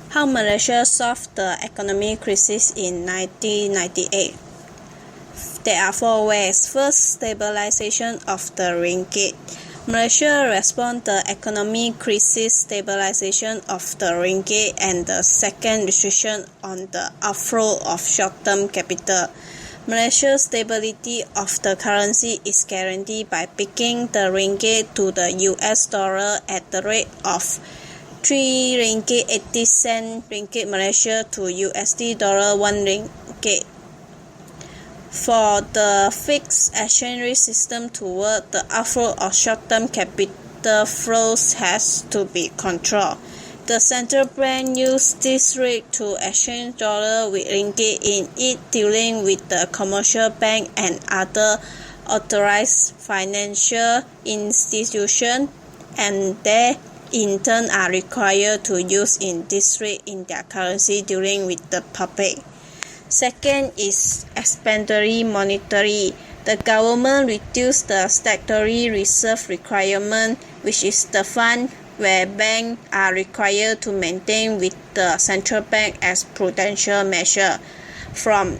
How Malaysia solved the economic crisis in 1998. There are 4 ways. First, stabilization of the ringgit. Malaysia responded to the economic crisis stabilization of the ringgit and the second restriction on the outflow of short-term capital. Malaysia's stability of the currency is guaranteed by picking the ringgit to the US dollar at the rate of 3 ringgit 80 cent ringgit Malaysia to USD dollar 1 ringgit. For the fixed exchange rate system to work, the outflow of short-term capital flows has to be controlled. The central bank used this rate to exchange dollar with ringgit in it dealing with the commercial bank and other authorized financial institutions, and they in turn are required to use in this rate in their currency dealing with the public. Second is expandatory monetary. The government reduced the statutory reserve requirement, which is the fund where banks are required to maintain with the central bank as prudential measure, from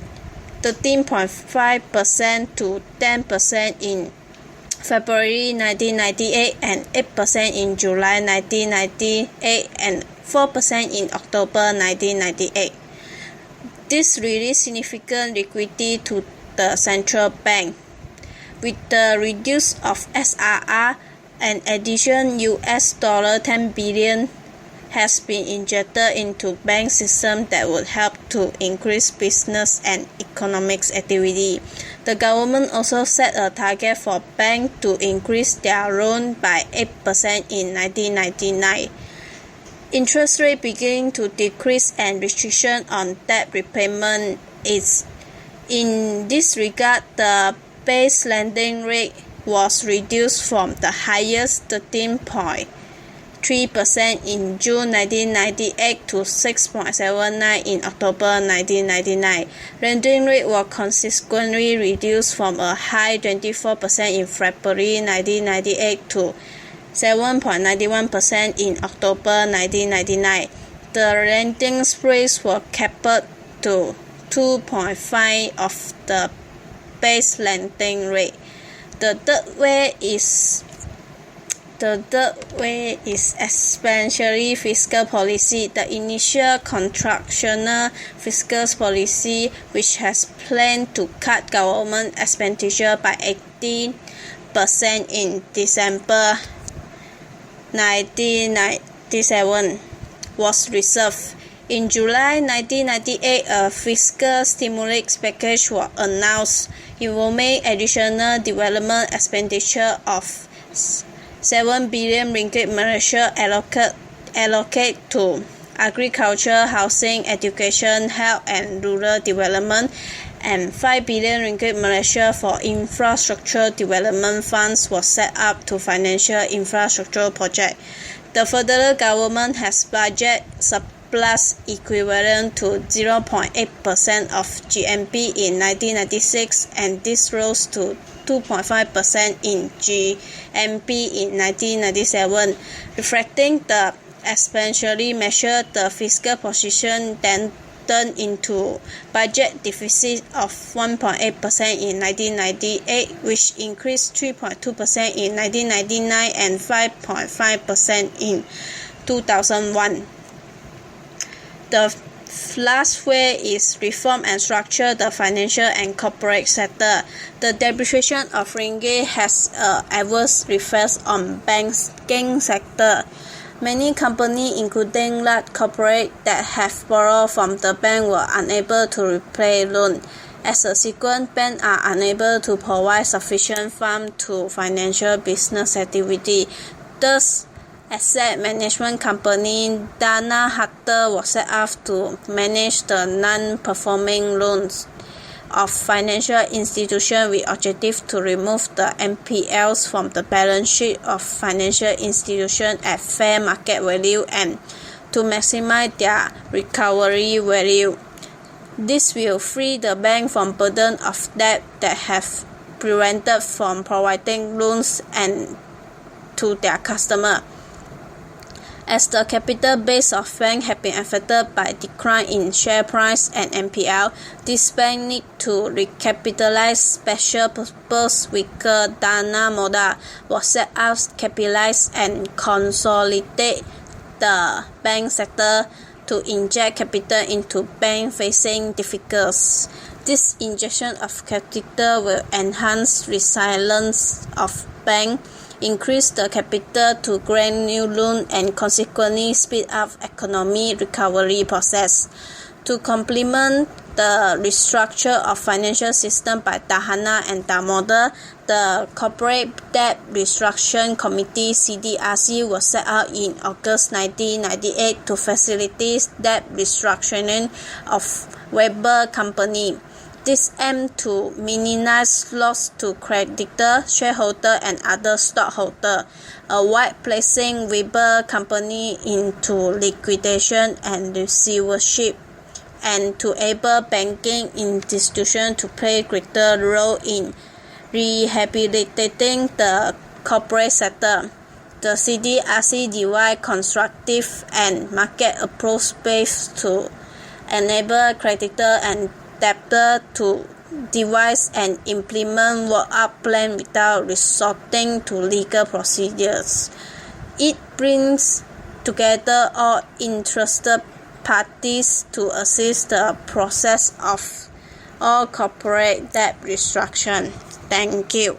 13.5% to 10% in February 1998 and 8% in July 1998 and 4% in October 1998. This released significant liquidity to the central bank. With the reduce of SRR, an additional $10 billion has been injected into bank system that would help to increase business and economic activity. The government also set a target for banks to increase their loan by 8% in 1999. Interest rate beginning to decrease and restriction on debt repayment is. In this regard, the base lending rate was reduced from the highest 13.3% in June 1998 to 6.79% in October 1999. Lending rate was consequently reduced from a high 24% in February 1998 to 7.91% in October 1999. The lending spreads were capped to 2.5% of the base lending rate. The third way is expansionary fiscal policy. The initial contractional fiscal policy, which has planned to cut government expenditure by 18% in December 1997, was reserved. In July 1998, a fiscal stimulus package was announced. It will make additional development expenditure of 7 billion ringgit Malaysia allocate to agriculture, housing, education, health and rural development, and 5 billion ringgit Malaysia for infrastructure development funds was set up to financial infrastructure projects. The federal government has budget surplus equivalent to 0.8% of GNP in 1996, and this rose to 2.5% in GNP in 1997, reflecting the expansionary measure. The fiscal position then turned into budget deficit of 1.8% in 1998, which increased 3.2% in 1999 and 5.5% in 2001. The last way is reform and structure the financial and corporate sector. The depreciation of ringgit has adverse effects on banking sector. Many companies, including large corporates that have borrowed from the bank, were unable to repay loans. As a consequence, banks are unable to provide sufficient funds to financial business activity. Thus, asset management company Dana Harter was set up to manage the non-performing loans of financial institutions with objective to remove the NPLs from the balance sheet of financial institutions at fair market value and to maximize their recovery value. This will free the bank from burden of debt that have prevented from providing loans and to their customer. As the capital base of bank had been affected by decline in share price and NPL, this bank need to recapitalize. Special purpose vehicle Dana model was set up to capitalize and consolidate the bank sector to inject capital into banks facing difficulties. This injection of capital will enhance resilience of bank, increase the capital to grant new loan, and consequently speed up economic recovery process. To complement the restructure of financial system by Dahana and Damodaran, the Corporate Debt Restructuring Committee (CDRC) was set up in August 1998 to facilitate debt restructuring of Weber Company. This aimed to minimize loss to creditor, shareholder, and other stockholder, avoid placing Weber Company into liquidation and receivership, and to enable banking institutions to play a greater role in rehabilitating the corporate sector. The CDRC devised constructive and market approach based to enable creditor and debtor to devise and implement work-out plan without resorting to legal procedures. It brings together all interested parties to assist the process of all corporate debt restructuring. Thank you.